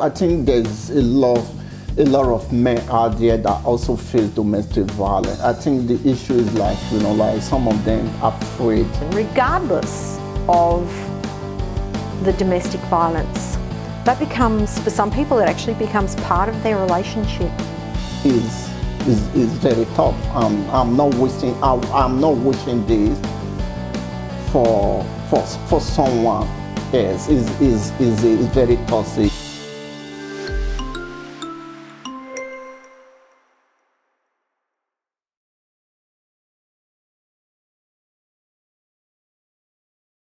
I think there's a lot of men out there that also face domestic violence. I think the issue is like some of them are afraid. Regardless of the domestic violence, that becomes, for some people, it actually becomes part of their relationship. Is very tough. I'm not wishing this for someone else. Is very toxic.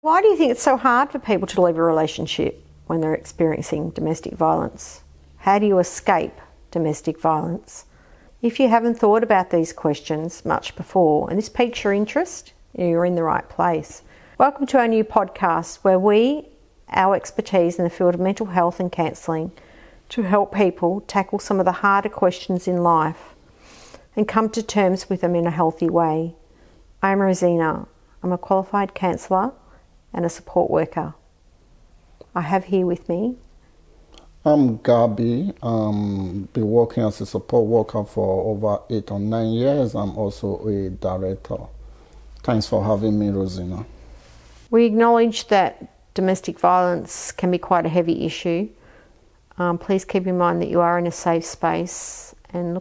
Why do you think it's so hard for people to leave a relationship when they're experiencing domestic violence? How do you escape domestic violence? If you haven't thought about these questions much before and this piques your interest, you're in the right place. Welcome to our new podcast where our expertise in the field of mental health and counselling to help people tackle some of the harder questions in life and come to terms with them in a healthy way. I'm Rosina. I'm a qualified counsellor and a support worker. I have here with me. I'm Gabi. Been working as a support worker for over 8 or 9 years. I'm also a director. Thanks for having me, Rosina. We acknowledge that domestic violence can be quite a heavy issue. Please keep in mind that you are in a safe space and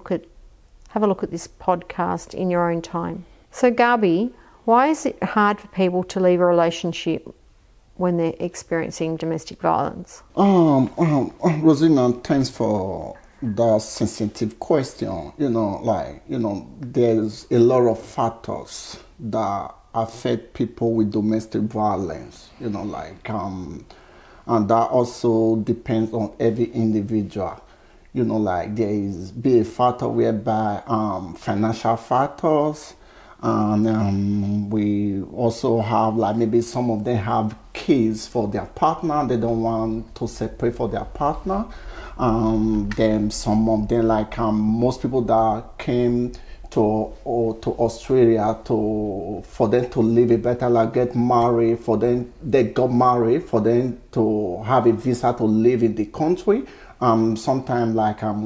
have a look at this podcast in your own time. So Gabi, why is it hard for people to leave a relationship when they're experiencing domestic violence? Rosina, thanks for that sensitive question. There's a lot of factors that affect people with domestic violence, and that also depends on every individual. There is be a factor whereby financial factors, and we also have maybe some of them have kids for their partner. They don't want to separate for their partner. Then some of them most people that came to Australia for them to live a better life, get married, they got married for them to have a visa to live in the country. Sometimes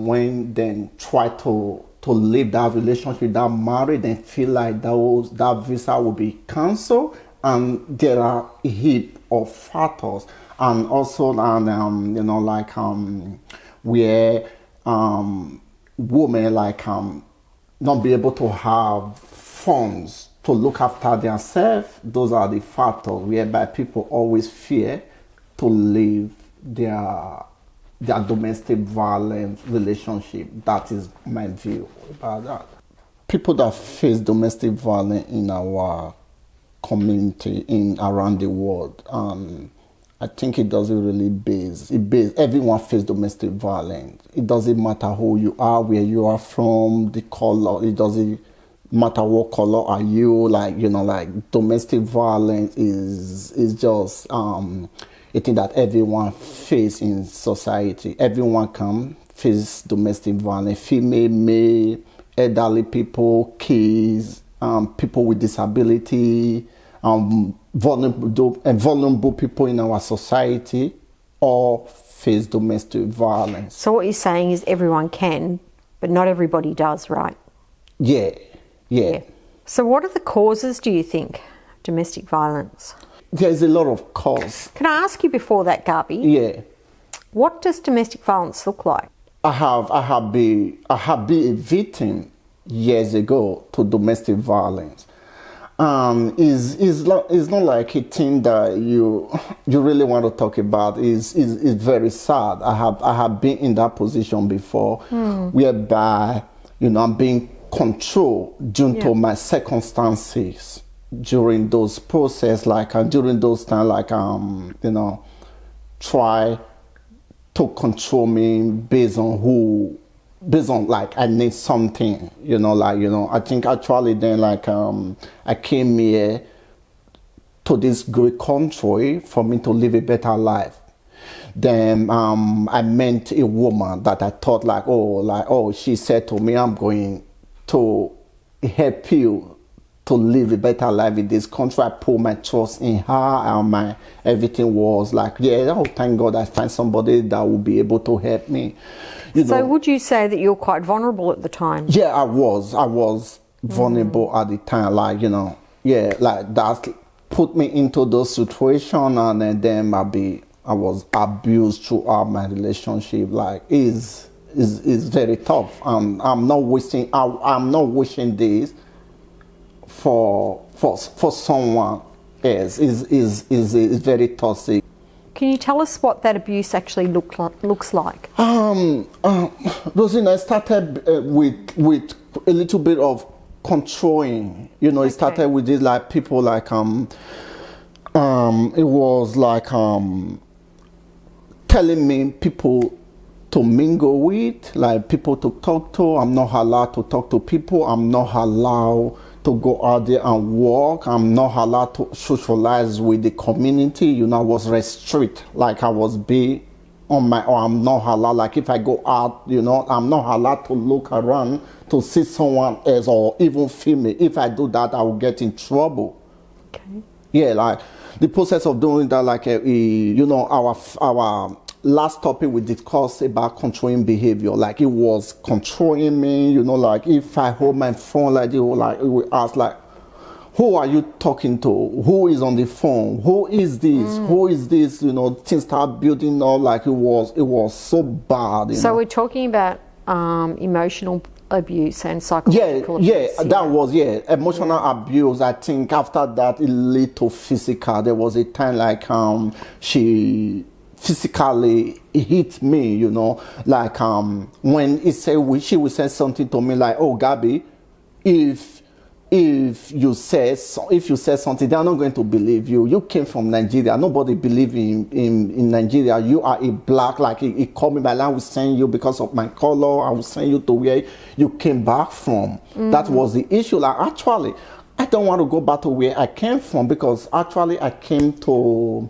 when they try to leave that relationship, that marriage, they feel like that visa will be cancelled, and there are a heap of factors, and also where women not be able to have funds to look after themselves. Those are the factors whereby people always fear to leave their domestic violence relationship. That is my view about that. People that face domestic violence in our community around the world, I think it doesn't really base. Everyone faces domestic violence. It doesn't matter who you are, where you are from, the color. It doesn't matter what color are you. Domestic violence is just a thing that everyone faces in society. Everyone can face domestic violence. Female, male, elderly people, kids, people with disability, vulnerable people in our society all face domestic violence. So what you're saying is everyone can, but not everybody does, right? Yeah. So what are the causes, do you think, of domestic violence? There's a lot of causes. Can I ask you before that, Gabi? Yeah. What does domestic violence look like? I have been a victim years ago to domestic violence. It's not like a thing that you really want to talk about. It's very sad. I have been in that position before, whereby I'm being controlled due to my circumstances during those process, during those time, try to control me based on I need something, I think actually then I came here to this great country for me to live a better life. Then I met a woman that I thought she said to me, I'm going to help you to live a better life in this country. I put my trust in her, and my everything was like, yeah, oh, thank God I find somebody that will be able to help me. So would you say that you're quite vulnerable at the time? Yeah, I was vulnerable at the time, like, yeah, like that put me into those situations, and then I was abused throughout my relationship. Like, is very tough. I'm not wishing this for someone else. Is very toxic. Can you tell us what that abuse actually looks like? Rosina, I started with a little bit of controlling. It started with this, like, people like it was like telling me people to mingle with, like people to talk to. I'm not allowed to talk to people. I'm not allowed to go out there and walk. I'm not allowed to socialize with the community. I was restricted, like I was be on my own. I'm not allowed, like if I go out, I'm not allowed to look around to see someone else or even feel me. If I do that, I will get in trouble. Okay. Yeah, like the process of doing that, like our last topic we discussed about controlling behavior, like it was controlling me, like if I hold my phone like this, like it will ask like, who are you talking to? Who is on the phone? Who is this? Who is this? Things start building up, like it was so bad. So we're talking about emotional abuse and psychological abuse. That was emotional abuse. I think after that it led to physical. There was a time like she physically hit me, like when she would say something to me like, oh, Gabby, if you say something, they are not going to believe you. You came from Nigeria. Nobody believe in Nigeria. You are a black, like he called me by line, I will send you because of my color. I will send you to where you came back from. That was the issue. Like, actually, I don't want to go back to where I came from, because actually I came to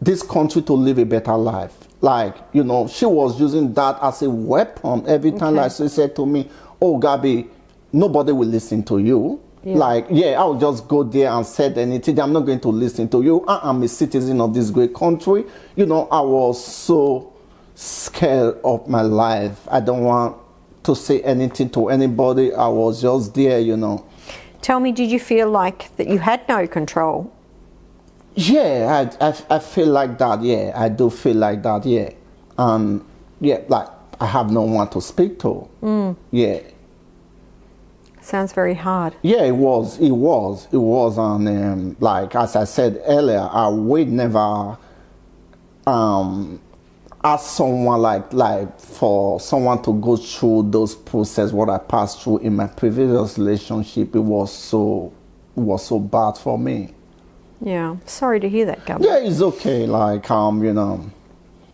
this country to live a better life. Like, she was using that as a weapon every time. Like she said to me, oh, Gabby, nobody will listen to you. Like, I'll just go there and say anything. I'm not going to listen to you. I'm a citizen of this great country. I was so scared of my life. I don't want to say anything to anybody. I was just there, Tell me, did you feel like that you had no control? Yeah, I feel like that. Yeah, I do feel like that. Yeah, like I have no one to speak to. Yeah. Sounds very hard. Yeah, it was, and like as I said earlier, I would never ask someone like for someone to go through those process what I passed through in my previous relationship. It was so bad for me. Yeah, sorry to hear that, Gabby. Yeah, it's okay. Like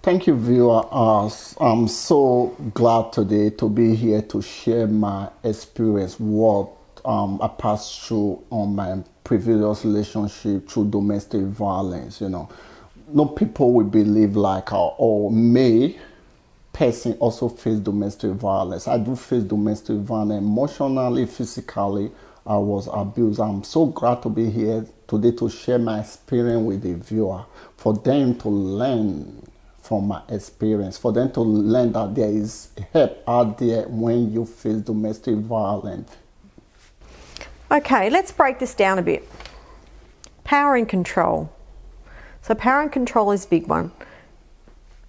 thank you, viewers. I'm so glad today to be here to share my experience, what I passed through on my previous relationship through domestic violence. No people will believe like me person also face domestic violence. I do face domestic violence emotionally, physically. I was abused. I'm so glad to be here today to share my experience with the viewer, for them to learn from my experience, for them to learn that there is help out there when you face domestic violence. Okay, let's break this down a bit. Power and control. So power and control is a big one.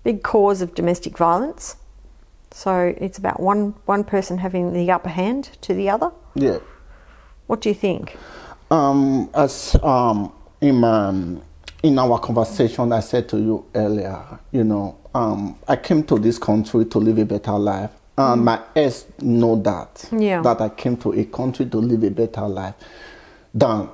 Big cause of domestic violence. So it's about one person having the upper hand to the other. Yeah. What do you think? As in our conversation I said to you earlier, I came to this country to live a better life. And my ex know that. Yeah. That I came to a country to live a better life. Then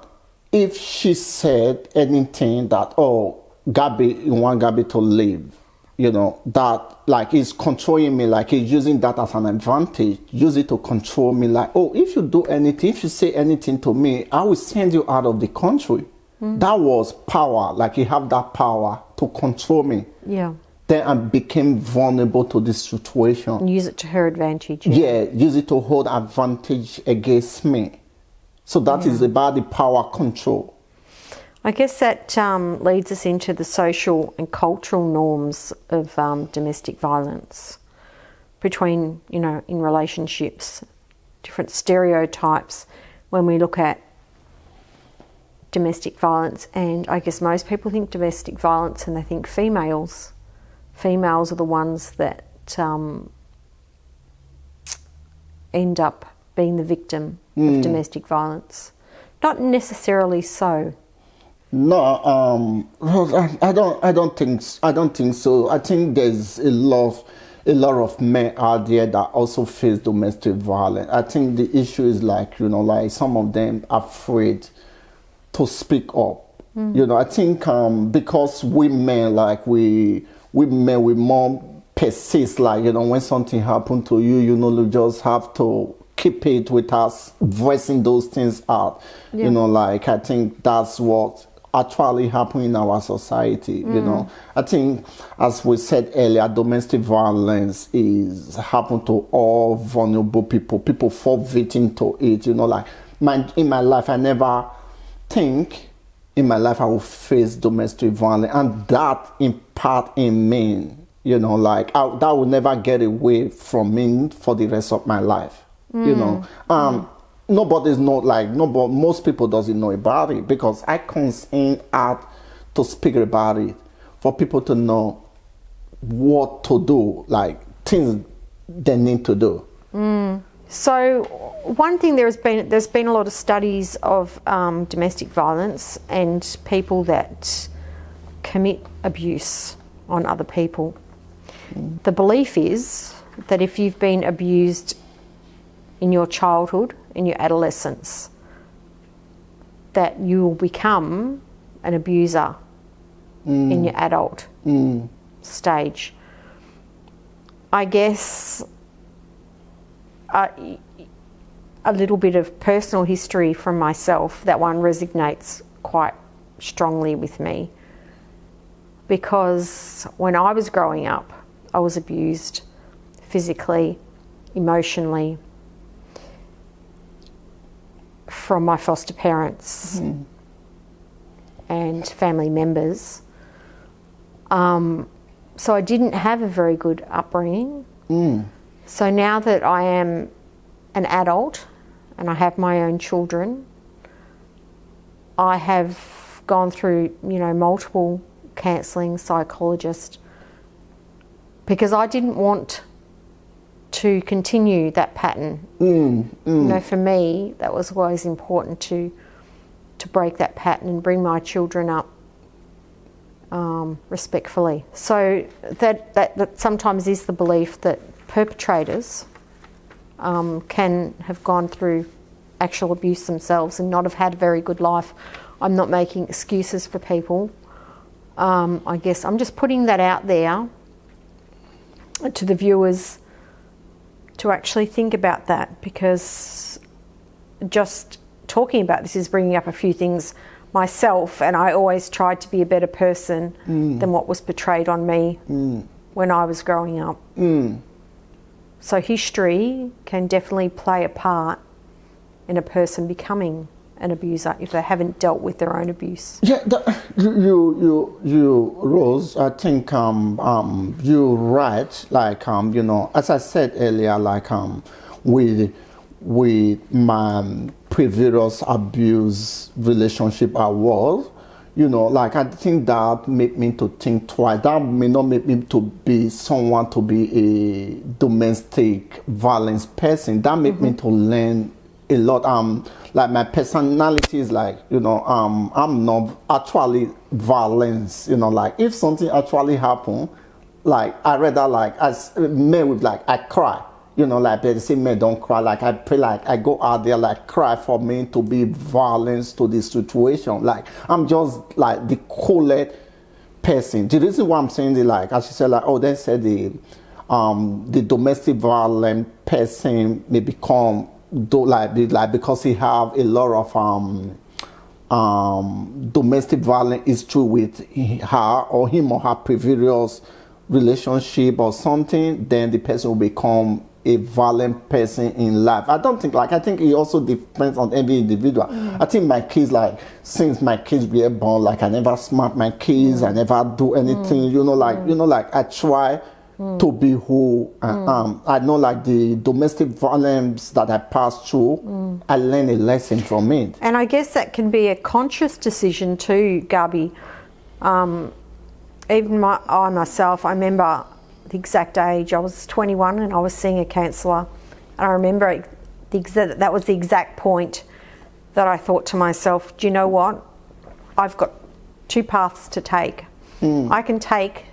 if she said anything that, oh, Gabby, you want Gabby to leave, that like is controlling me, like he's using that as an advantage, use it to control me, like, oh, if you do anything, if you say anything to me, I will send you out of the country. That was power, like he have that power to control me. Yeah. Then I became vulnerable to this situation. And use it to her advantage. Yeah, use it to hold advantage against me. So that is about the power control. I guess that leads us into the social and cultural norms of domestic violence between, in relationships, different stereotypes when we look at domestic violence. And I guess most people think domestic violence and they think females. Females are the ones that end up being the victim of domestic violence. Not necessarily so. No, I don't think so. I think there's a lot of men out there that also face domestic violence. I think the issue is like some of them are afraid to speak up. I think because we men we more persist. Like when something happened to you, you just have to keep it with us voicing those things out. I think that's what actually happen in our society. I think, as we said earlier, domestic violence is happen to all vulnerable people fall victim to it. In my life, I never think in my life I will face domestic violence, and that impact in me, that will never get away from me for the rest of my life. Nobody's not most people doesn't know about it, because I concern out to speak about it for people to know what to do, things they need to do. So one thing there's been a lot of studies of domestic violence and people that commit abuse on other people. The belief is that if you've been abused in your childhood, in your adolescence, that you will become an abuser in your adult stage. I guess a little bit of personal history from myself, that one resonates quite strongly with me, because when I was growing up, I was abused physically, emotionally, from my foster parents and family members. So I didn't have a very good upbringing. So now that I am an adult and I have my own children, I have gone through, multiple counselling psychologists, because I didn't want to continue that pattern. For me, that was always important to break that pattern and bring my children up respectfully. So that sometimes is the belief that perpetrators can have gone through actual abuse themselves and not have had a very good life. I'm not making excuses for people. I guess I'm just putting that out there to the viewers to actually think about that, because just talking about this is bringing up a few things myself, and I always tried to be a better person than what was portrayed on me when I was growing up. So history can definitely play a part in a person becoming an abuser if they haven't dealt with their own abuse. Yeah, you Rose, I think you're right. As I said earlier, with my previous abuse relationship I was, I think that made me to think twice. That may not make me to be someone to be a domestic violence person. That made me to learn a lot. My personality is I'm not actually violence. If something actually happen, I rather as men with I cry. They say men don't cry. I pray, I go out there cry for me to be violence to the situation. I'm just the coolest person. The reason why I'm saying it, as you said, they said the domestic violent person may become because he have a lot of domestic violence history with her or him or her previous relationship or something, then the person will become a violent person in life. I don't think I think it also depends on every individual. I think my kids, like, since my kids were born, like, I never smack my kids, I never do anything, I try to be who I am. I know, like, the domestic violence that I passed through, I learned a lesson from it. And I guess that can be a conscious decision too, Gabi. Even I myself, I remember the exact age. I was 21 and I was seeing a counsellor. And I remember that was the exact point that I thought to myself, do you know what? I've got two paths to take. I can take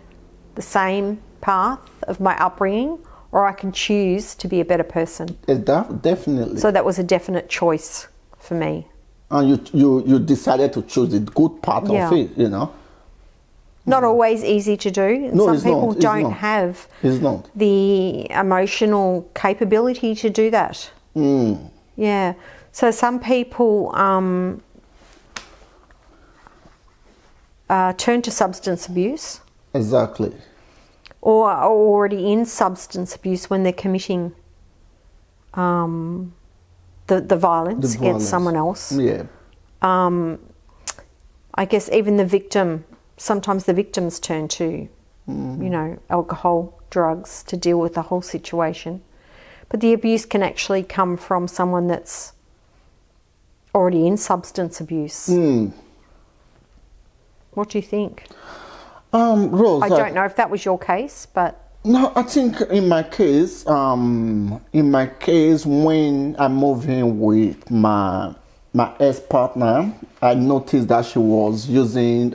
the same path of my upbringing, or I can choose to be a better person. Definitely. So that was a definite choice for me. And you decided to choose the good part of it, you know. Not always easy to do. No, some people don't have the emotional capability to do that. Yeah. So some people turn to substance abuse. Exactly. Or are already in substance abuse when they're committing the violence against someone else. Yeah. I guess even the victim, sometimes the victims turn to, alcohol, drugs to deal with the whole situation. But the abuse can actually come from someone that's already in substance abuse. What do you think? Rose, I don't know if that was your case, but... No, I think in my case, when I moved in with my ex-partner, I noticed that she was using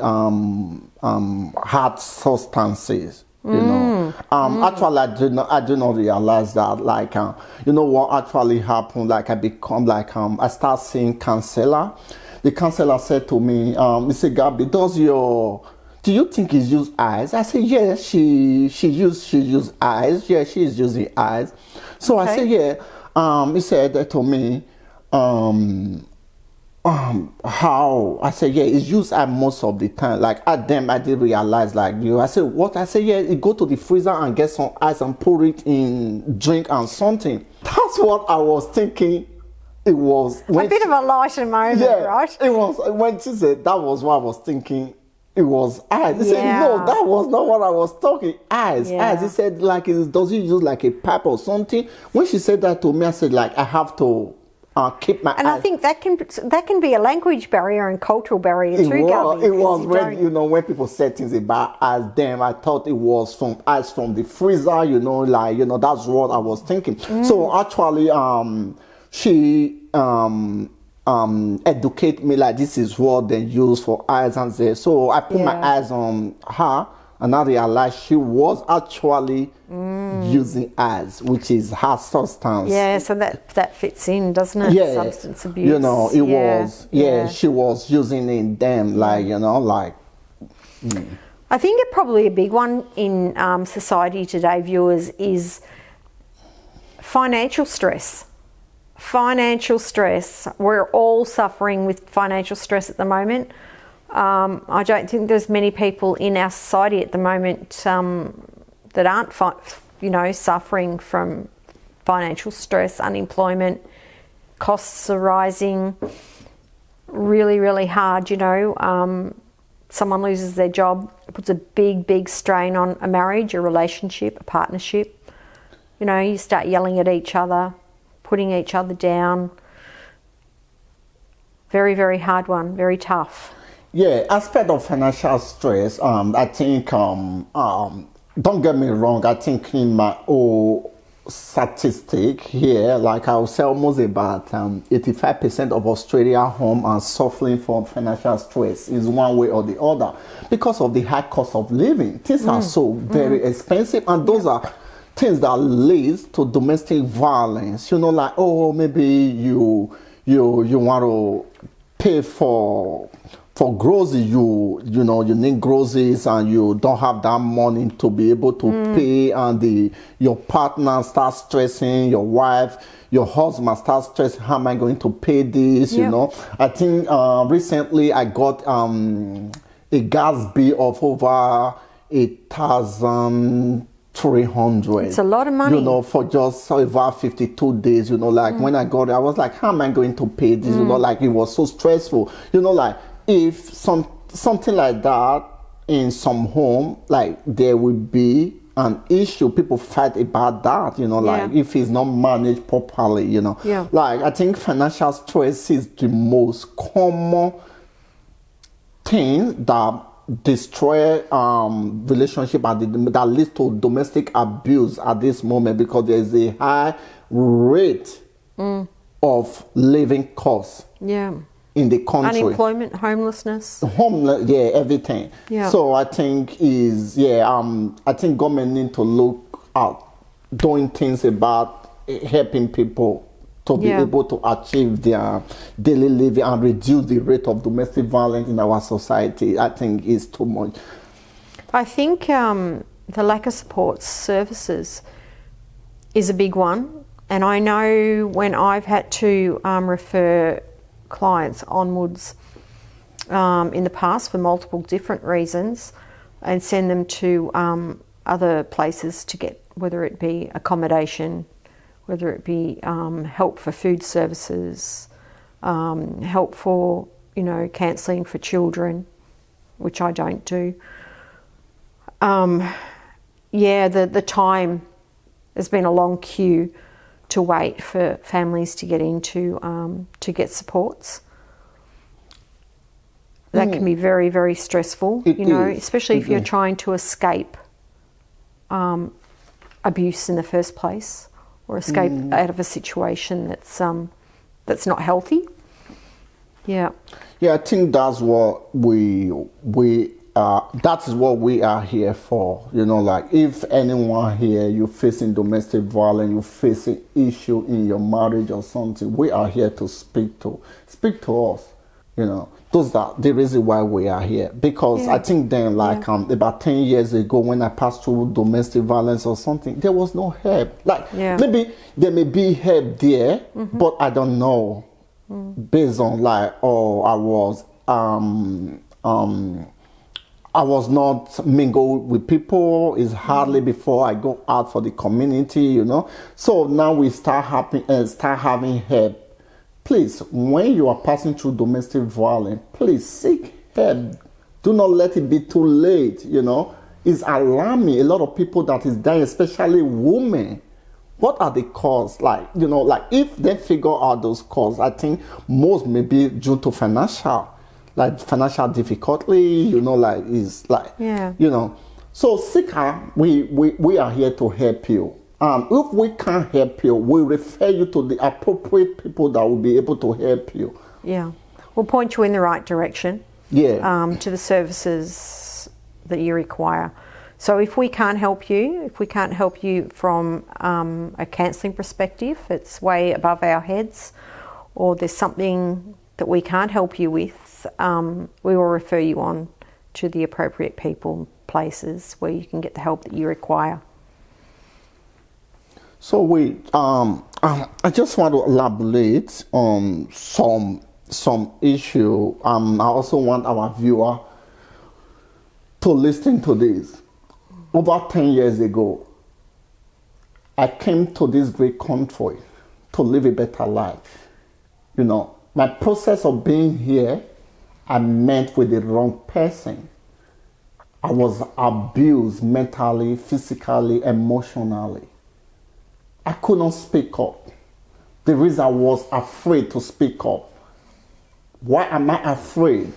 hard substances. Actually, I did not realize that. Like, what actually happened? Like, I start seeing counselor. The counselor said to me, he said, Gabi, do you think he used eyes? I said, yeah, she used eyes. Yeah, she is using eyes. So I said, yeah. He said to me, how? I said, yeah, it's used eyes most of the time. Like, at them, I didn't realize, like, I said, what? I said, yeah, you go to the freezer and get some ice and pour it in drink and something. That's what I was thinking. It was a bit of a lighter moment, right? It was when she said that was what I was thinking. It was eyes. He said, no, that was not what I was talking. Eyes. He said, like, does he use like a pipe or something? When she said that to me, I said, like, I have to keep my eyes. And I think that can be a language barrier and cultural barrier too, Gabi. It was when, when people said things about eyes, I thought it was from eyes from the freezer, that's what I was thinking. So actually, she educate me, like, this is what they use for eyes, and say, so I put my eyes on her, and I realized she was actually using eyes, which is hard substance. Yeah, so that fits in, doesn't it? Yeah, substance abuse. It was. Yeah, she was using in them, like, I think probably a big one in society today, viewers, is financial stress. Financial stress. We're all suffering with financial stress at the moment. I don't think there's many people in our society at the moment that aren't, suffering from financial stress, unemployment, costs are rising, really, really hard. Someone loses their job, it puts a big, big strain on a marriage, a relationship, a partnership. You start yelling at each other, putting each other down. Very, very hard one, very tough. Yeah, aspect of financial stress, I think, don't get me wrong, I think in my own statistic here, like I would say almost about 85% of Australia home are suffering from financial stress in one way or the other because of the high cost of living. Things are so very expensive, and those are things that leads to domestic violence. Like, maybe you want to pay for groceries, you need groceries and you don't have that money to be able to pay, and your partner starts stressing, your wife, your husband starts stressing, how am I going to pay this? I think recently I got a gas bill of over $8,000 300. It's a lot of money. You know, for just about 52 days, you know, like when I got there, I was like, how am I going to pay this? You know, like it was so stressful. You know, like if something like that in some home, like there will be an issue. People fight about that, you know, like if it's not managed properly, you know. Yeah. Like I think financial stress is the most common thing that destroy relationship and that leads to domestic abuse at this moment, because there's a high rate of living costs in the country. Unemployment, homelessness. Everything. Yeah. So I think I think government need to look at doing things about helping people to be able to achieve their daily living and reduce the rate of domestic violence in our society. I think is too much. I think the lack of support services is a big one. And I know when I've had to refer clients onwards in the past for multiple different reasons and send them to other places to get, whether it be accommodation, whether it be help for food services, help for, counselling for children, which I don't do. The time, there's been a long queue to wait for families to get into, to get supports. That can be very, very stressful, especially if you're trying to escape abuse in the first place, or escape out of a situation that's not healthy. Yeah, I think that's what that is what we are here for. Like if anyone here, you're facing domestic violence, you're facing issue in your marriage or something, we are here to speak to us. Those are the reason why we are here. Because I think then, about 10 years ago, when I passed through domestic violence or something, there was no help. Maybe there may be help there, but I don't know. Based on I was not mingled with people. It's hardly before I go out for the community, So now we start having help. Please, when you are passing through domestic violence, please seek help. Do not let it be too late, It's alarming. A lot of people that is dying, especially women. What are the causes? If they figure out those causes, I think most may be due to financial difficulty, So seek help. We are here to help you. If we can't help you, we'll refer you to the appropriate people that will be able to help you. Yeah. We'll point you in the right direction. Yeah. To the services that you require. So if we can't help you from a counselling perspective, it's way above our heads, or there's something that we can't help you with, we will refer you on to the appropriate people, places where you can get the help that you require. So I just want to elaborate on some issue. I also want our viewer to listen to this. Over 10 years ago, I came to this great country to live a better life. My process of being here, I met with the wrong person. I was abused mentally, physically, emotionally. I couldn't speak up. The reason I was afraid to speak up. Why am I afraid?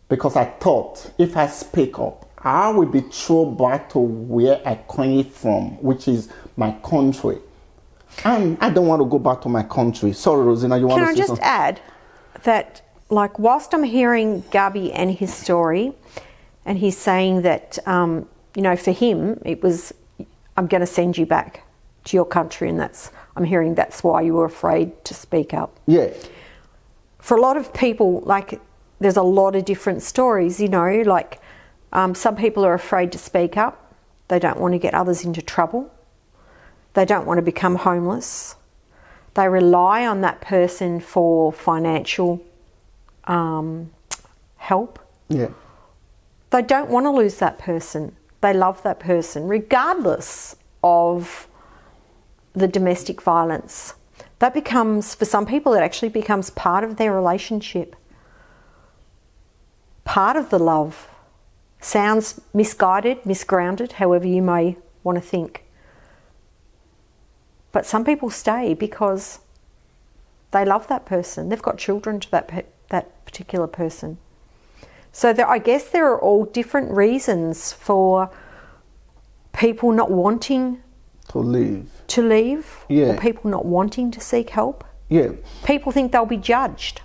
Because I thought if I speak up, I will be thrown back to where I came from, which is my country. And I don't want to go back to my country. Sorry, Rosina, you want to say something? Can I just add that, whilst I'm hearing Gabi and his story, and he's saying that, for him, it was, I'm going to send you back to your country, and I'm hearing that's why you were afraid to speak up. Yeah. For a lot of people, there's a lot of different stories, some people are afraid to speak up. They don't want to get others into trouble. They don't want to become homeless. They rely on that person for financial help. Yeah. They don't want to lose that person. they love that person, regardless of the domestic violence. That becomes, for some people, it actually becomes part of their relationship, part of the love. Sounds misguided, misgrounded, however you may want to think. But some people stay because they love that person. They've got children to that particular person. So I guess there are all different reasons for people not wanting to leave. Or people not wanting to seek help. Yeah. People think they'll be judged.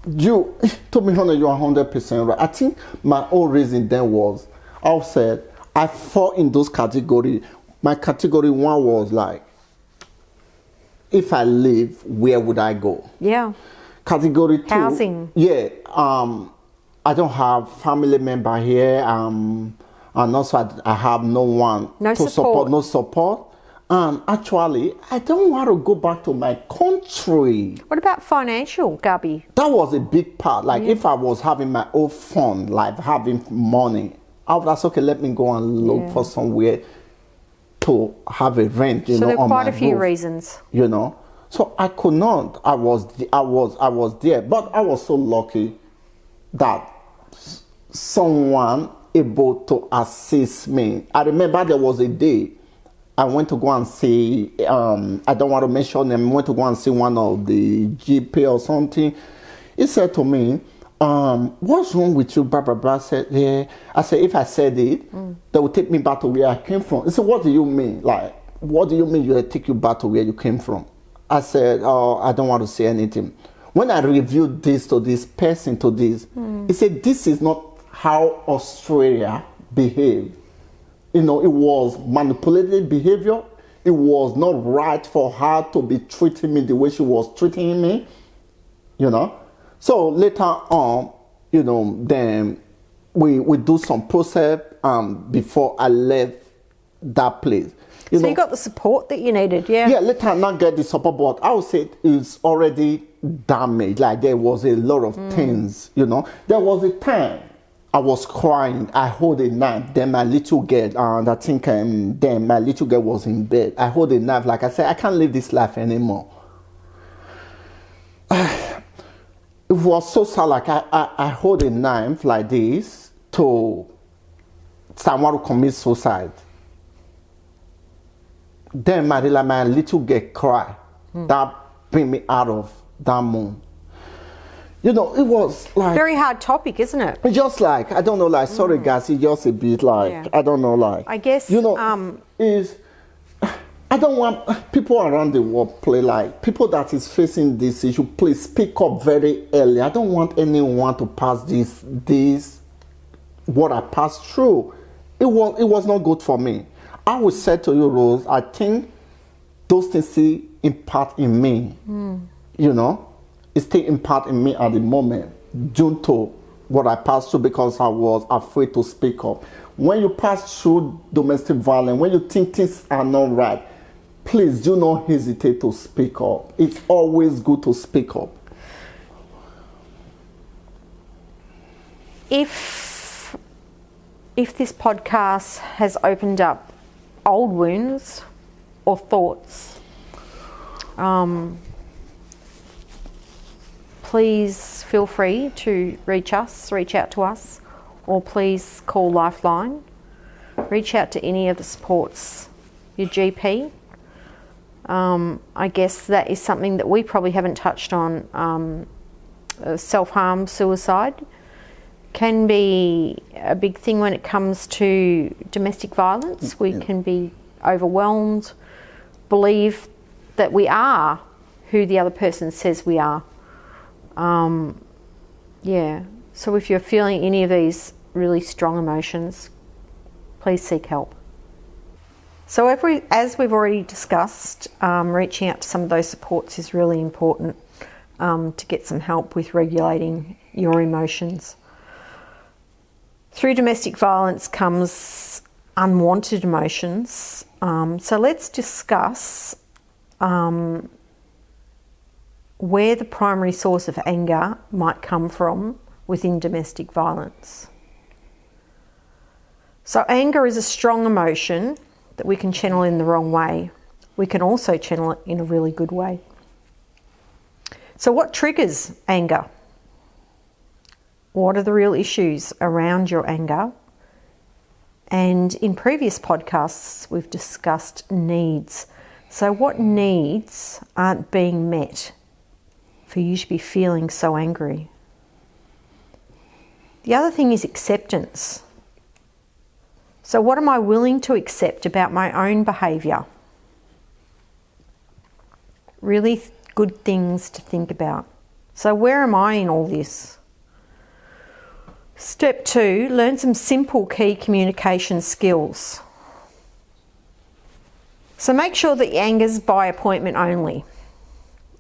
You, to be honest, you're 100% right. I think my own reason then was, I said, I fall in those categories. My category 1 was like, if I leave, where would I go? Yeah. Category 2. Housing. Yeah. I don't have family member here. And also I have no one to support. No support. Actually, I don't want to go back to my country. What about financial, Gabby? That was a big part. Like, if I was having my own fund, like having money, I would ask, okay, let me go and look for somewhere to have a rent, so there are quite a few reasons. So I could not. I was there. But I was so lucky that someone able to assist me. I remember there was a day I went to go and see, I don't want to mention them, I went to go and see one of the GP or something. He said to me, what's wrong with you, blah, blah, blah. I said, yeah. I said, if I said it, they will take me back to where I came from. He said, what do you mean? Like, what do you mean you take you back to where you came from? I said, oh, I don't want to say anything. When I reviewed this to this person, he said, this is not how Australia behaved. It was manipulative behavior. It was not right for her to be treating me the way she was treating me, So later on, then we do some process before I left that place. So you got the support that you needed, yeah? Yeah, later not get the support, but I would say it's already damaged. Like, there was a lot of things, There was a time I was crying. I hold a knife. Then my little girl, and I think then my little girl was in bed. I hold a knife. Like I said, I can't live this life anymore. It was so sad. Like I hold a knife like this to someone who commit suicide. Then my little girl cry. That bring me out of that mood. It was like... Very hard topic, isn't it? It's just like, I don't know, like, sorry guys, it's just a bit like, I don't know, like... I guess... I don't want people around the world play like, people that is facing this issue, please speak up very early. I don't want anyone to pass this, what I passed through. It was not good for me. I would say to you, Rose, I think those things still impact in me, It still impact in me at the moment due to what I passed through because I was afraid to speak up. When you pass through domestic violence, when you think things are not right, please do not hesitate to speak up. It's always good to speak up. If this podcast has opened up old wounds or thoughts, please feel free to reach out to us, or please call Lifeline. Reach out to any of the supports, your GP. I guess that is something that we probably haven't touched on. Self-harm, suicide can be a big thing when it comes to domestic violence. We can be overwhelmed, believe that we are who the other person says we are. So if you're feeling any of these really strong emotions, please seek help. So as we've already discussed, reaching out to some of those supports is really important to get some help with regulating your emotions. Through domestic violence comes unwanted emotions. So let's discuss where the primary source of anger might come from within domestic violence. So anger is a strong emotion that we can channel in the wrong way. We can also channel it in a really good way. So what triggers anger? What are the real issues around your anger? And in previous podcasts, we've discussed needs. So what needs aren't being met for you to be feeling so angry? The other thing is acceptance. So what am I willing to accept about my own behaviour? Really good things to think about. So where am I in all this? Step 2, learn some simple key communication skills. So make sure that your anger's by appointment only.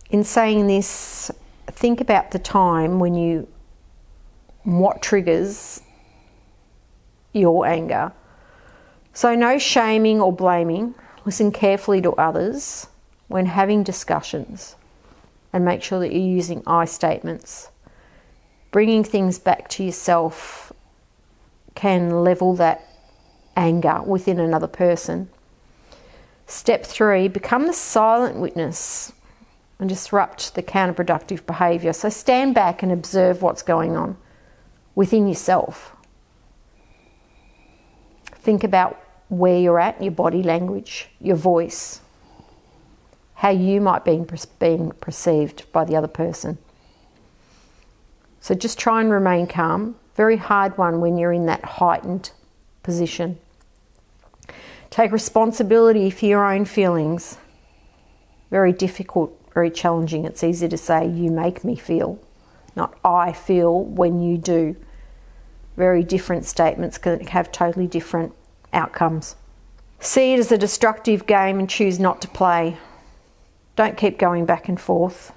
In saying this, think about the time when what triggers your anger. So no shaming or blaming. Listen carefully to others when having discussions and make sure that you're using I statements. Bringing things back to yourself can level that anger within another person. Step 3, become the silent witness and disrupt the counterproductive behaviour. So stand back and observe what's going on within yourself. Think about where you're at, your body language, your voice, how you might be being perceived by the other person. So just try and remain calm. Very hard one when you're in that heightened position. Take responsibility for your own feelings. Very difficult, very challenging. It's easy to say, you make me feel, not I feel when you do. Very different statements can have totally different outcomes. See it as a destructive game and choose not to play. Don't keep going back and forth.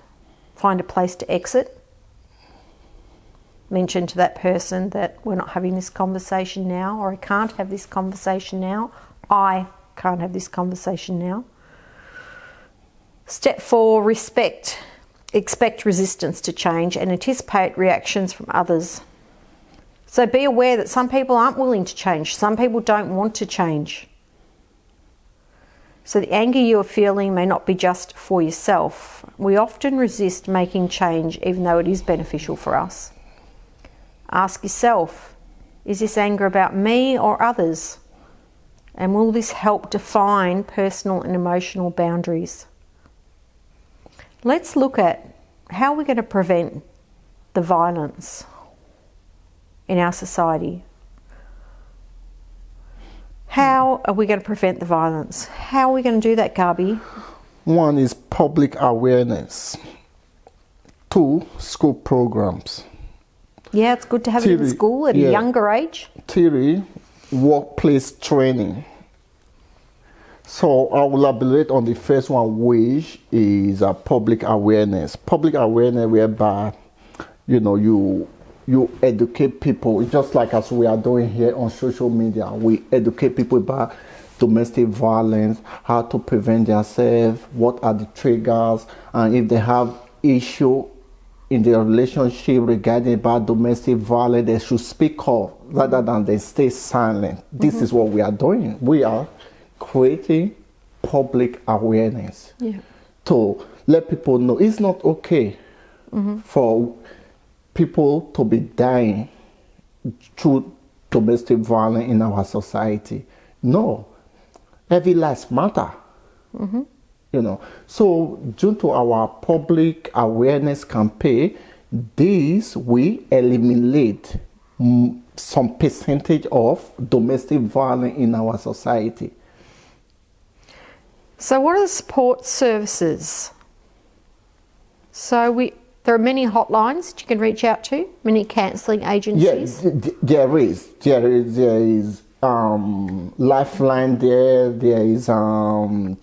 Find a place to exit. Mention to that person that we're not having this conversation now, or I can't have this conversation now. I can't have this conversation now. Step 4, respect. Expect resistance to change and anticipate reactions from others. So be aware that some people aren't willing to change. Some people don't want to change. So the anger you are feeling may not be just for yourself. We often resist making change even though it is beneficial for us. Ask yourself, is this anger about me or others? And will this help define personal and emotional boundaries? Let's look at how we're going to prevent the violence in our society. How are we going to prevent the violence? How are we going to do that, Gabi? 1 is public awareness. 2, school programs. Yeah, it's good to have it in school at a younger age. 3, workplace training. So I will elaborate on the first one, which is public awareness. Public awareness whereby, you educate people, just like as we are doing here on social media. We educate people about domestic violence, how to prevent themselves, what are the triggers, and if they have issue in their relationship regarding about domestic violence, they should speak up rather than they stay silent. This is what we are doing. We are creating public awareness to let people know it's not okay for people to be dying through domestic violence in our society. No, every life matter. So due to our public awareness campaign, this will eliminate some percentage of domestic violence in our society. So what are the support services? So there are many hotlines that you can reach out to, many counselling agencies. Yes, there is Lifeline there is 000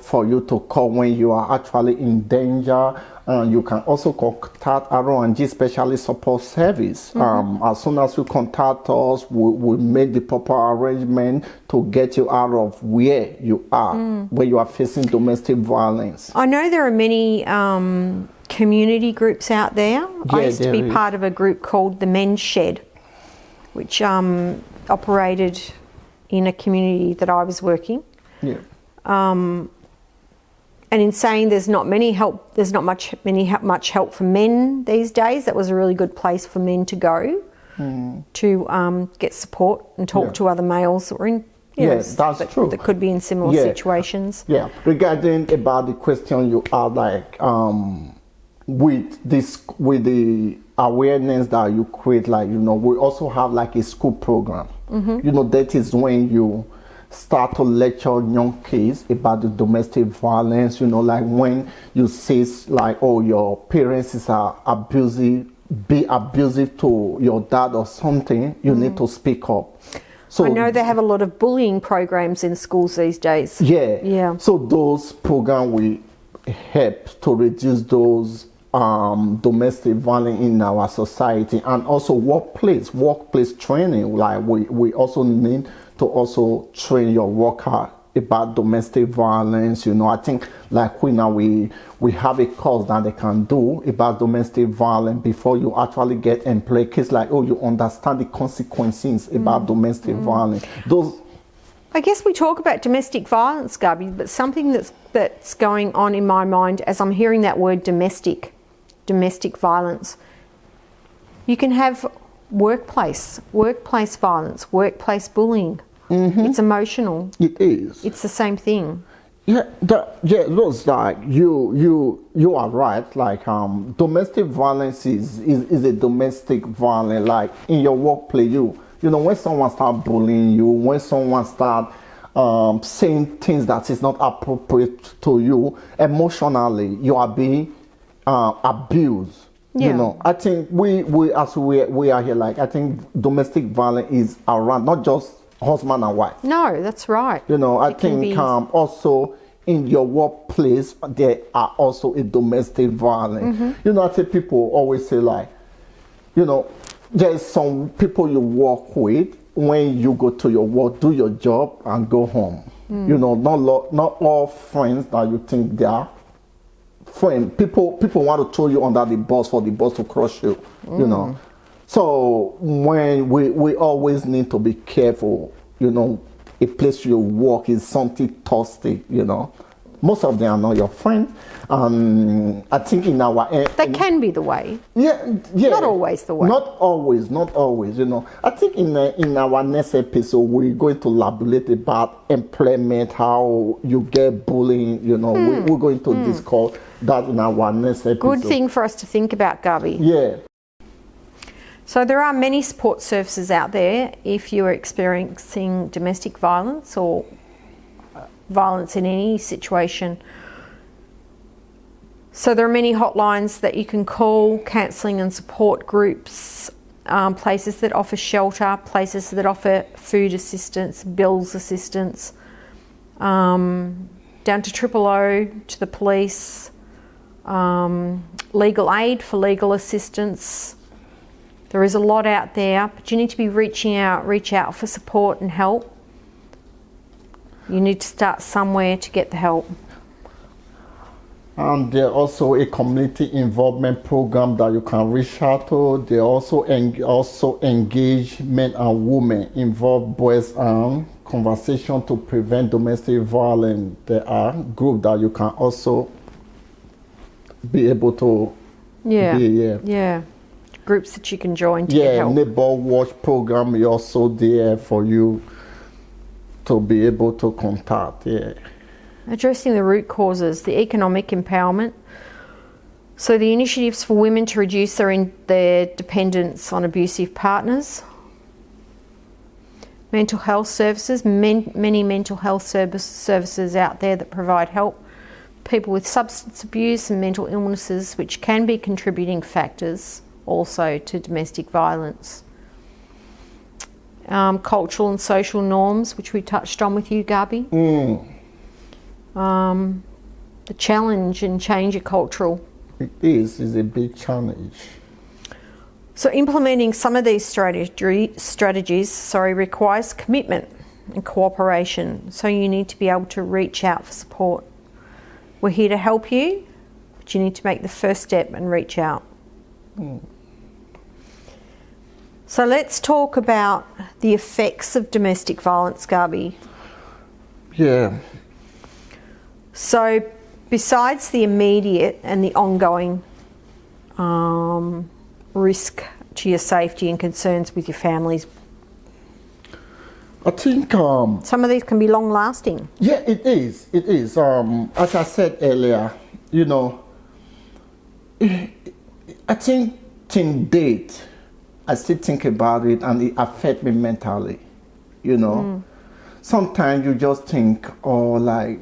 for you to call when you are actually in danger. You can also contact R&G Specialist Support Service. As soon as you contact us, we'll make the proper arrangement to get you out of where you are, where you are facing domestic violence. I know there are many community groups out there. I Yeah, used to be there is. part of a group called the Men's Shed, which operated in a community that I was working. Yeah. And in saying there's not much help for men these days, that was a really good place for men to go to get support and talk to other males that were in, Yes, that's true. that could be in similar situations. Yeah. Regarding about the question you are like, with the awareness that you create, like, we also have like a school program. That is when you start to lecture young kids about the domestic violence, like when you say like, oh, your parents are abusive to your dad or something, you need to speak up. So I know they have a lot of bullying programs in schools these days. Yeah. So those programs will help to reduce those domestic violence in our society, and also workplace training. Like we also need to also train your worker about domestic violence. I think like we have a course that they can do about domestic violence before you actually get employed. Kids like, oh, you understand the consequences about domestic violence. I guess we talk about domestic violence, Gabby, but something that's going on in my mind as I'm hearing that word domestic violence. You can have workplace violence, workplace bullying. It's emotional. It is. It's the same thing. Yeah, looks like you are right. Like domestic violence is a domestic violence. Like in your workplace, when someone start bullying you, when someone start saying things that is not appropriate to you emotionally, you are being abused. Yeah. I think we are here. Like I think domestic violence is around not just husband and wife. No, that's right. I think also in your workplace there are also a domestic violence. I think people always say like, there's some people you work with when you go to your work, do your job and go home. Not all friends that you think they are friends. People want to throw you under the bus for the bus to crush you. So when we always need to be careful, a place you work is something thirsty, Most of them are not your friend. I think in our... That can be the way. Yeah. Not always the way. Not always. I think in our next episode, we're going to elaborate about employment, how you get bullying, We're going to discuss that in our next episode. Good thing for us to think about, Gabi. Yeah. So there are many support services out there if you are experiencing domestic violence or violence in any situation. So there are many hotlines that you can call, counselling and support groups, places that offer shelter, places that offer food assistance, bills assistance, down to 000, to the police, legal aid for legal assistance. There is a lot out there, but you need to be reach out for support and help. You need to start somewhere to get the help. And there's also a community involvement program that you can reach out to. They also engage men and women, involve boys and conversation to prevent domestic violence. There are groups that you can also be able to Yeah. Groups that you can join to get help. Neighbor watch program is also there for you to be able to contact. Addressing the root causes, the economic empowerment. So the initiatives for women to reduce their dependence on abusive partners. Mental health services, many mental health services out there that provide help. People with substance abuse and mental illnesses, which can be contributing factors also to domestic violence. Cultural and social norms, which we touched on with you, Gabi. The challenge and change of cultural. It is a big challenge. So implementing some of these strategies requires commitment and cooperation. So you need to be able to reach out for support. We're here to help you, but you need to make the first step and reach out. So let's talk about the effects of domestic violence, Gabi. Yeah. So besides the immediate and the ongoing risk to your safety and concerns with your families, I think some of these can be long lasting. yeah, it is. It is. As I said earlier, you know, I think till date, I still think about it and it affects me mentally, you know. Sometimes you just think, oh, like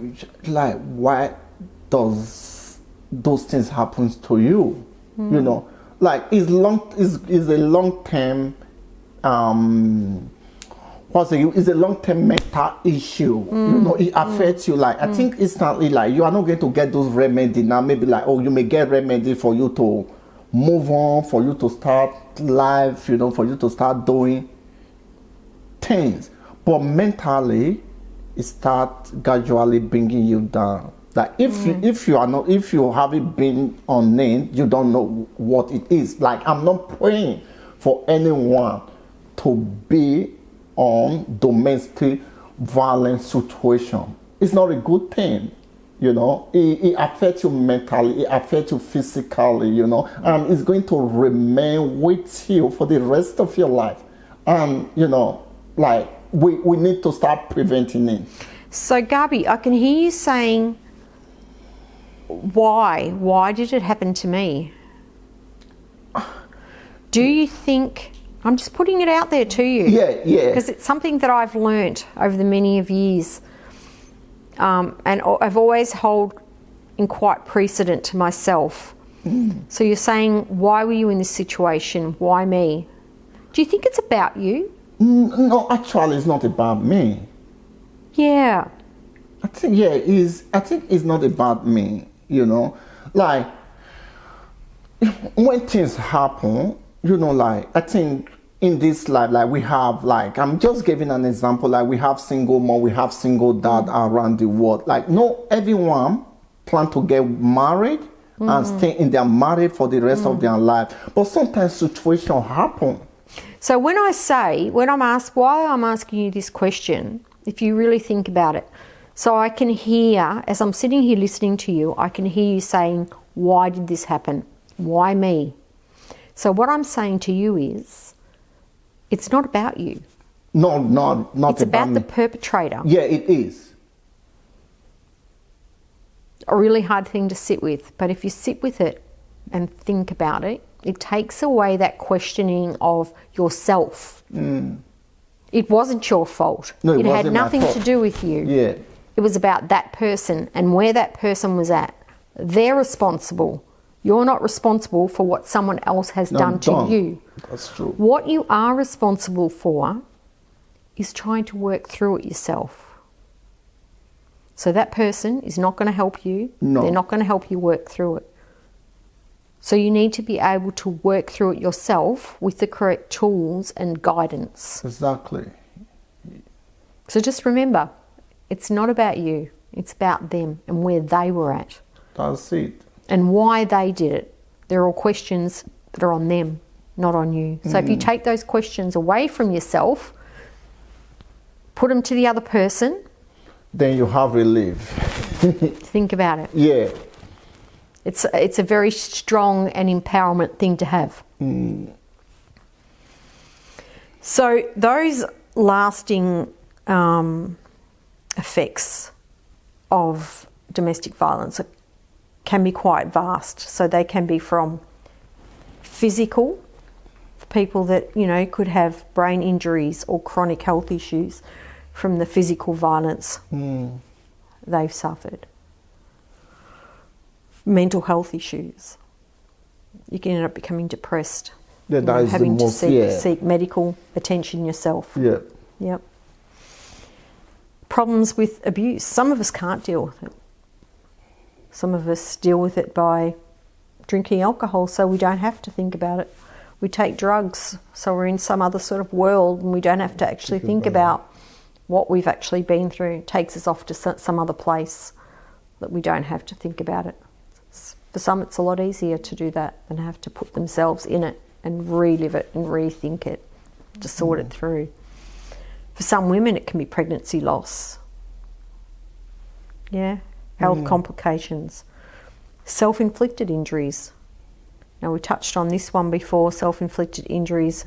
why does those things happen to you? You know, like it's a long term it's a long-term mental issue. You know, it affects you. Like I think instantly, like you are not going to get those remedy now. Maybe like, oh, you may get remedy for you to move on, for you to start life, you know, for you to start doing things. But mentally, it starts gradually bringing you down. Like if you haven't been on it, you don't know what it is. Like I'm not praying for anyone to be on domestic violence situation. It's not a good thing, you know. It affects you mentally, it affects you physically, you know, and it's going to remain with you for the rest of your life. And you know, like we need to start preventing it. So Gabi, I can hear you saying, why did it happen to me? Do you think, I'm just putting it out there to you. Yeah. Because it's something that I've learnt over the many of years. And I've always held in quite precedent to myself. So you're saying, why were you in this situation? Why me? Do you think it's about you? No, actually, it's not about me. Yeah. I think it's not about me, you know. Like when things happen, you know, like I think in this life, like we have, like I'm just giving an example, like we have single mom, we have single dad around the world. Like no, everyone plan to get married and stay in their marriage for the rest of their life. But sometimes situations happen. So when I'm asked why I'm asking you this question, if you really think about it, so I can hear, as I'm sitting here listening to you, I can hear you saying, why did this happen? Why me? So what I'm saying to you is, it's not about you. No, not it's about the perpetrator. Yeah, it is. A really hard thing to sit with. But if you sit with it and think about it, it takes away that questioning of yourself. It wasn't your fault. No, it had wasn't my nothing fault. to do with you. Yeah. It was about that person and where that person was at. They're responsible. You're not responsible for what someone else has done to you. That's true. What you are responsible for is trying to work through it yourself. So that person is not going to help you. No. They're not going to help you work through it. So you need to be able to work through it yourself with the correct tools and guidance. Exactly. So just remember, it's not about you. It's about them and where they were at. That's it. And why they did it. They're all questions that are on them, not on you. So if you take those questions away from yourself, put them to the other person. Then you have relief. Think about it. Yeah. It's a very strong and empowerment thing to have. So those lasting effects of domestic violence can be quite vast. So they can be from physical, for people that, you know, could have brain injuries or chronic health issues from the physical violence they've suffered. Mental health issues. You can end up becoming depressed. Yeah, that is having the most, to seek medical attention yourself. Yeah. Yep. Problems with abuse. Some of us can't deal with it. Some of us deal with it by drinking alcohol so we don't have to think about it. We take drugs so we're in some other sort of world and we don't have to actually think about what we've actually been through. It takes us off to some other place that we don't have to think about it. For some, it's a lot easier to do that than have to put themselves in it and relive it and rethink it to sort it through. For some women, it can be pregnancy loss. Yeah, health complications, self-inflicted injuries. Now, we touched on this one before, self-inflicted injuries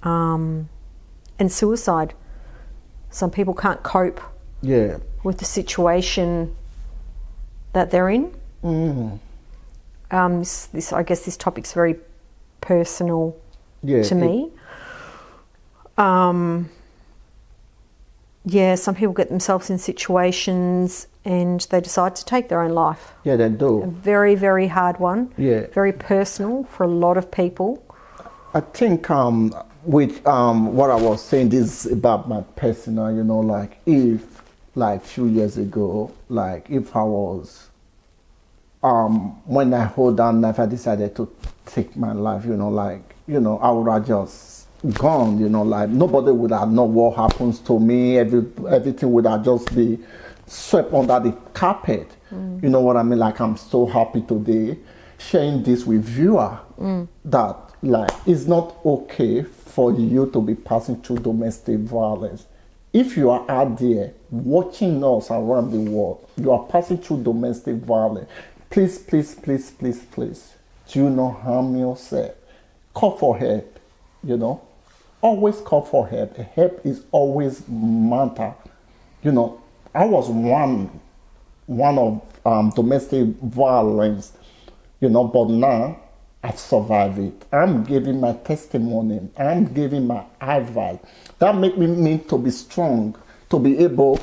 and suicide. Some people can't cope with the situation that they're in. This I guess this topic's very personal to me. Some people get themselves in situations and they decide to take their own life. Yeah, they do. A very, very hard one. Yeah. Very personal for a lot of people. I think with what I was saying, this is about my personal, like if like few years ago, like if I was when I hold down life, I decided to take my life, I would have just gone, like nobody would have known what happens to me. Everything would have just be swept under the carpet. You know what I mean? Like, I'm so happy today sharing this with you that like it's not okay for you to be passing through domestic violence. If you are out there watching us around the world, you are passing through domestic violence, please, please, please, please, please, do not harm yourself. Call for help, Always call for help. Help is always matter. I was one of domestic violence, but now I've survived it. I'm giving my testimony. I'm giving my advice. That make me to be strong, to be able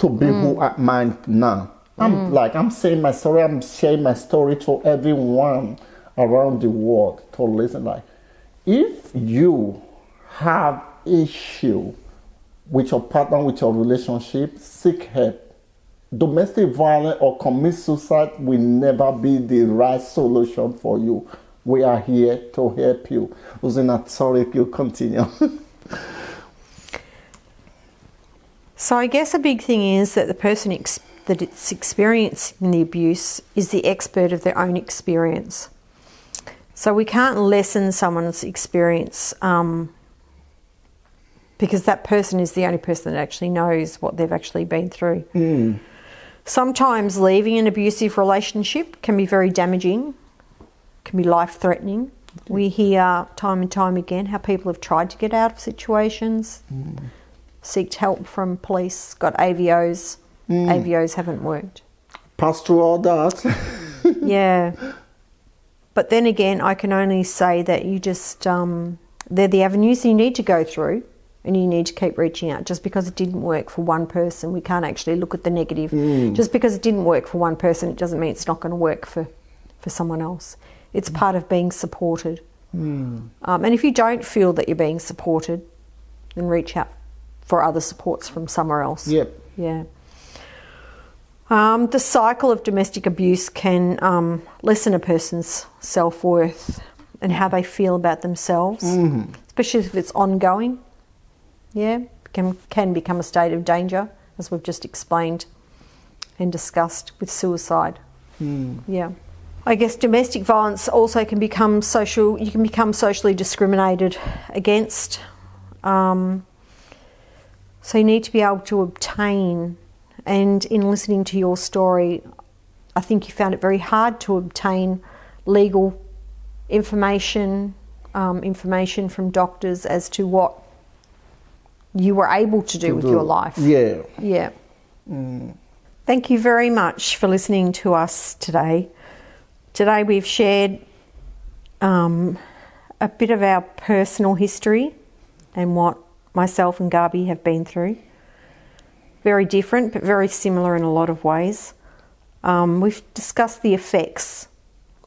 to be who I am now. I'm saying my story. I'm sharing my story to everyone around the world to listen. Like, if you have issue with your partner, with your relationship, seek help. Domestic violence or commit suicide will never be the right solution for you. We are here to help you. Uzina, sorry, you continue. So I guess a big thing is that the person that's experiencing the abuse is the expert of their own experience. So we can't lessen someone's experience because that person is the only person that actually knows what they've actually been through. Sometimes leaving an abusive relationship can be very damaging, can be life-threatening. We hear time and time again how people have tried to get out of situations, seeked help from police, got AVOs. AVOs haven't worked. Passed through all that. Yeah. But then again, I can only say that you just, they're the avenues you need to go through and you need to keep reaching out. Just because it didn't work for one person, we can't actually look at the negative. Just because it didn't work for one person, it doesn't mean it's not going to work for someone else. It's part of being supported. And if you don't feel that you're being supported, then reach out for other supports from somewhere else. Yep. Yeah. The cycle of domestic abuse can lessen a person's self-worth and how they feel about themselves, especially if it's ongoing. Yeah, can become a state of danger, as we've just explained and discussed with suicide. Yeah. I guess domestic violence also can become you can become socially discriminated against. So you need to be able to obtain, and in listening to your story, I think you found it very hard to obtain legal information, information from doctors as to what you were able to do with your life. Yeah. Yeah. Thank you very much for listening to us today. Today we've shared a bit of our personal history and what myself and Gabi have been through. Very different, but very similar in a lot of ways. We've discussed the effects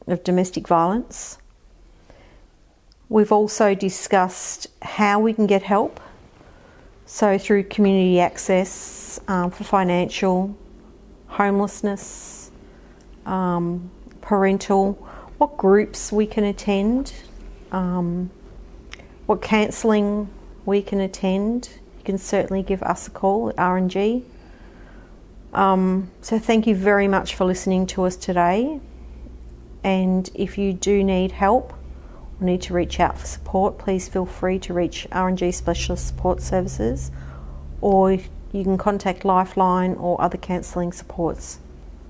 of domestic violence. We've also discussed how we can get help. So through community access for financial, homelessness, parental, what groups we can attend, what counselling we can attend. You can certainly give us a call at R&G. So thank you very much for listening to us today. And if you do need help or need to reach out for support, please feel free to reach R&G Specialist Support Services, or you can contact Lifeline or other counselling supports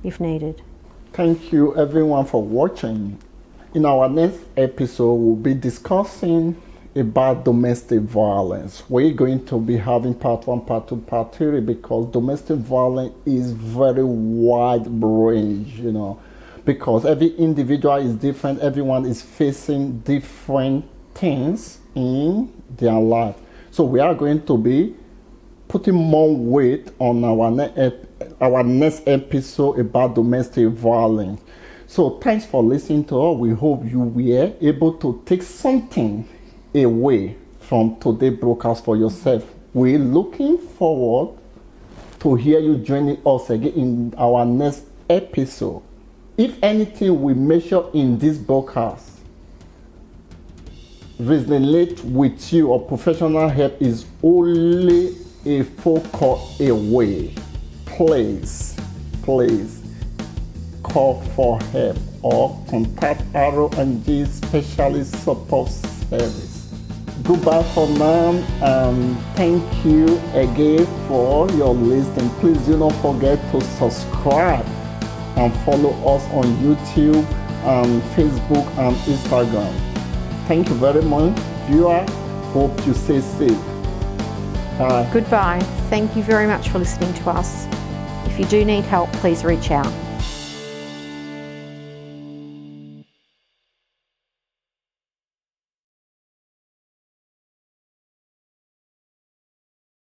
if needed. Thank you everyone for watching. In our next episode, we'll be discussing about domestic violence. We're going to be having part 1, part 2, part 3, because domestic violence is very wide range, because every individual is different, everyone is facing different things in their life. So we are going to be putting more weight on our next episode about domestic violence. So thanks for listening to us. We hope you were able to take something away from today's broadcast for yourself. We're looking forward to hear you joining us again in our next episode. If anything we measure in this broadcast resonate with you or professional help is only a phone call away, please call for help or contact R&G Specialist Support Service. Goodbye for now, and thank you again for your listening. Please do not forget to subscribe and follow us on YouTube, Facebook and Instagram. Thank you very much, viewer. Hope you stay safe. Bye. Goodbye. Thank you very much for listening to us. If you do need help, please reach out.